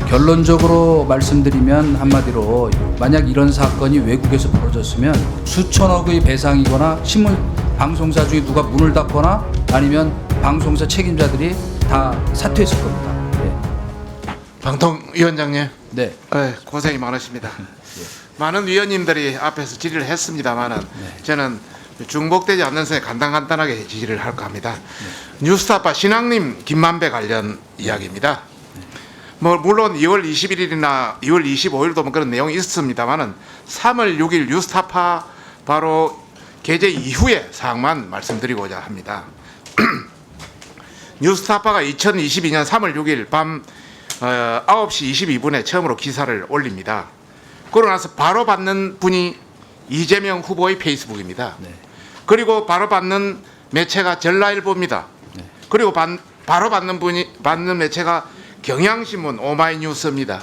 결론적으로 말씀드리면 한마디로 만약 이런 사건이 외국에서 벌어졌으면 수천억의 배상이거나 신문 방송사 중에 누가 문을 닫거나 아니면 방송사 책임자들이 다 사퇴했을 겁니다. 방통위원장님, 네. 고생이 많으십니다. 많은 위원님들이 앞에서 질의를 했습니다만은 저는 중복되지 않는 선에 간단하게 질의를 할까 합니다. 뉴스타파 신앙님 김만배 관련 이야기입니다. 뭐 물론 2월 21일이나 2월 25일도 뭐 그런 내용이 있었습니다만은 3월 6일 뉴스타파 바로 게재 이후의 사항만 말씀드리고자 합니다. 뉴스타파가 2022년 3월 6일 밤 9시 22분에 처음으로 기사를 올립니다. 그러고 나서 바로 받는 분이 이재명 후보의 페이스북입니다. 네. 그리고 바로 받는 매체가 전라일보입니다. 네. 그리고 바로 받는 매체가 경향신문 오마이뉴스입니다.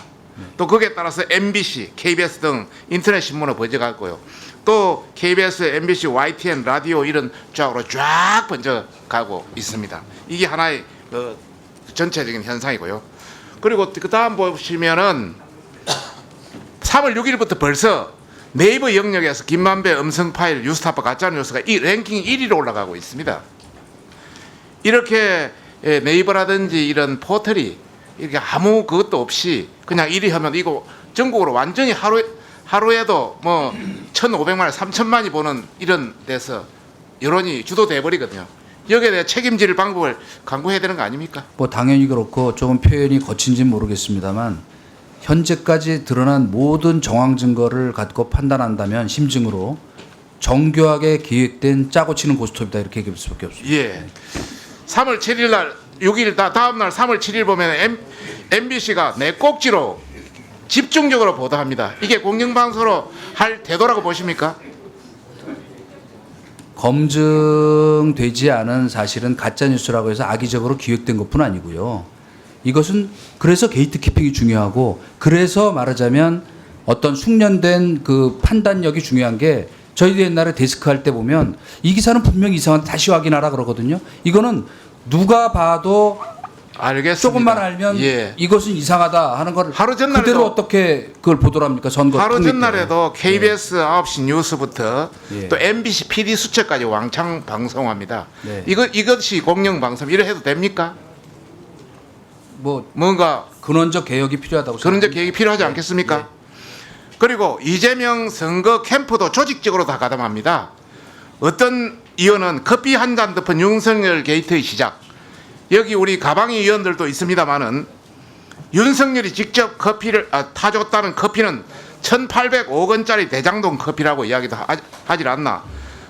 또 거기에 따라서 MBC, KBS 등 인터넷 신문을 번져갔고요. 또 KBS, MBC, YTN, 라디오 이런 쪽으로 쫙 번져가고 있습니다. 이게 하나의 전체적인 현상이고요. 그리고 그 다음 보시면은 3월 6일부터 벌써 네이버 영역에서 김만배 음성 파일 뉴스타파 가짜뉴스가 이 랭킹 1위로 올라가고 있습니다. 이렇게 네이버라든지 이런 포털이 이렇게 아무 그것도 없이 그냥 1위 하면 이거 전국으로 완전히 하루에도 뭐 1,500만, 3,000만이 보는 이런 데서 여론이 주도돼 버리거든요. 여기에 대해 책임질 방법을 강구해야 되는 거 아닙니까? 뭐 당연히 그렇고 조금 표현이 거친지는 모르겠습니다만 현재까지 드러난 모든 정황 증거를 갖고 판단한다면 심증으로 정교하게 기획된 짜고 치는 고스톱이다 이렇게 얘기할 수밖에 없습니다. 예. 3월 7일 날 6일 다음 날 3월 7일 보면 MBC가 내 꼭지로 집중적으로 보도합니다. 이게 공영방송으로 할 태도라고 보십니까? 검증되지 않은 사실은 가짜뉴스라고 해서 악의적으로 기획된 것뿐 아니고요. 이것은 그래서 게이트키핑이 중요하고 그래서 말하자면 어떤 숙련된 그 판단력이 중요한 게 저희도 옛날에 데스크 할 때 보면 이 기사는 분명히 이상한데 다시 확인하라 그러거든요. 이거는 누가 봐도 알겠습니다. 조금만 알면 예. 이것은 이상하다 하는 걸 하루 전날에도 그대로 어떻게 그걸 보도를 합니까? 선거 하루 통일 때. 전날에도 KBS 9시 뉴스부터 예. 또 MBC PD 수첩까지 왕창 방송합니다. 네. 이것이 공영방송 이래 해도 됩니까? 뭐 뭔가 근원적 개혁이 필요하다고 그런 데 생각합니다. 계획이 필요하지 네. 않겠습니까? 네. 그리고 이재명 선거 캠프도 조직적으로 다 가담합니다. 어떤 의원은 커피 한 잔 덮은 윤석열 게이트의 시작. 여기 우리 가방위 의원들도 있습니다만은 윤석열이 직접 커피를 타줬다는 커피는 1,800억 원짜리 대장동 커피라고 이야기도 하질 않나.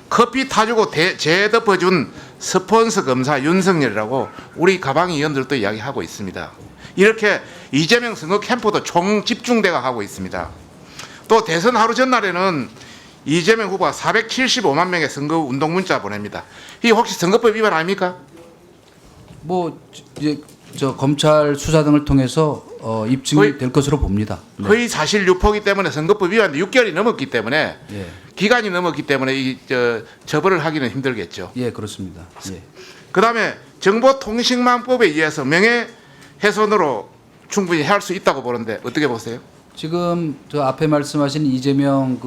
커피 타주고 재덮어준 스폰서 검사 윤석열이라고 우리 가방위 의원들도 이야기하고 있습니다. 이렇게 이재명 선거 캠프도 총 집중대가 하고 있습니다. 또 대선 하루 전날에는 이재명 후보가 475만 명의 선거 운동 문자 보냅니다. 이 혹시 선거법 위반 아닙니까? 뭐 이제 저 검찰 수사 등을 통해서 입증이 될 것으로 봅니다. 네. 거의 사실 유포기 때문에 선거법 위반도 6개월이 넘었기 때문에 예. 기간이 넘었기 때문에 처벌을 하기는 힘들겠죠. 예, 그렇습니다. 예. 그다음에 정보통신망법에 의해서 명예훼손으로 충분히 할 수 있다고 보는데 어떻게 보세요? 지금 저 앞에 말씀하신 이재명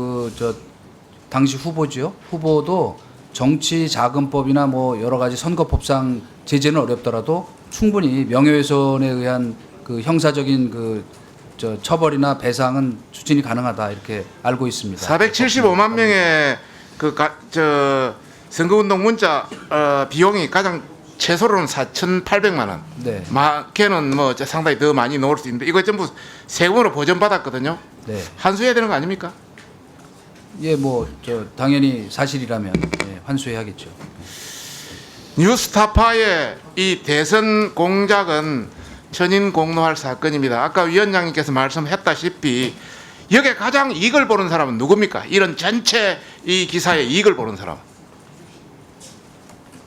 당시 후보죠. 후보도 정치자금법이나 뭐 여러 가지 선거법상 제재는 어렵더라도 충분히 명예훼손에 의한 그 형사적인 처벌이나 배상은 추진이 가능하다 이렇게 알고 있습니다. 475만 명의 선거운동 문자 비용이 가장 최소로는 4,800만 원. 네. 많게는 뭐 상당히 더 많이 넣을 수 있는데 이거 전부 세금으로 보전받았거든요. 네. 환수해야 되는 거 아닙니까? 예, 뭐 당연히 사실이라면 예, 환수해야겠죠. 뉴스타파의 이 대선 공작은 천인공노할 사건입니다. 아까 위원장님께서 말씀했다시피 여기에 가장 이익을 보는 사람은 누굽니까? 이런 전체 이 기사에 이익을 보는 사람.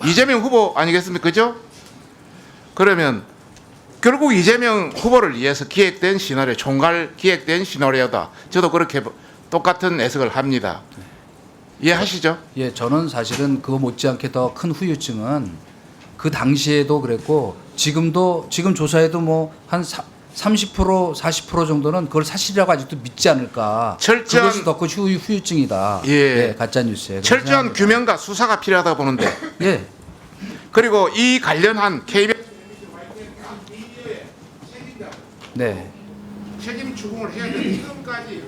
이재명 후보 아니겠습니까? 그죠? 그러면 결국 이재명 후보를 위해서 기획된 시나리오, 총괄 기획된 시나리오다. 저도 그렇게 똑같은 해석을 합니다. 이해하시죠? 예, 저는 사실은 그거 못지않게 더 큰 후유증은 그 당시에도 그랬고 지금 조사에도 뭐 한 30% 40% 정도는 그걸 사실이라고 아직도 믿지 않을까. 철저한- 그것이 더 큰 후유증이다. 예. 가짜 뉴스에. 철저한 규명과 수사가 필요하다 보는데 예. 그리고 이 관련한 KBS 네. 책임 추궁을 해야 되는 지금까지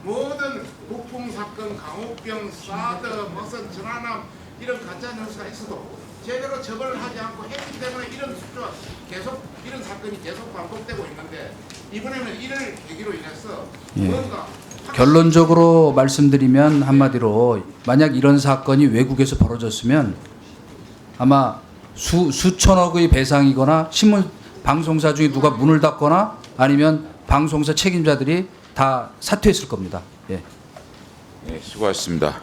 모든 북풍 사건, 강호병, 사드, 무슨 전화남 이런 가짜 뉴스가 있어도 제대로 처벌을 하지 않고 했기 때문에 이런 수조가 계속 이런 사건이 계속 반복되고 있는데 이번에는 이를 계기로 인해서 예. 뭔가 결론적으로 말씀드리면 한마디로 만약 이런 사건이 외국에서 벌어졌으면 아마 수천억의 배상이거나 신문 방송사 중에 누가 문을 닫거나 아니면 방송사 책임자들이 다 사퇴했을 겁니다. 예. 네, 수고하셨습니다.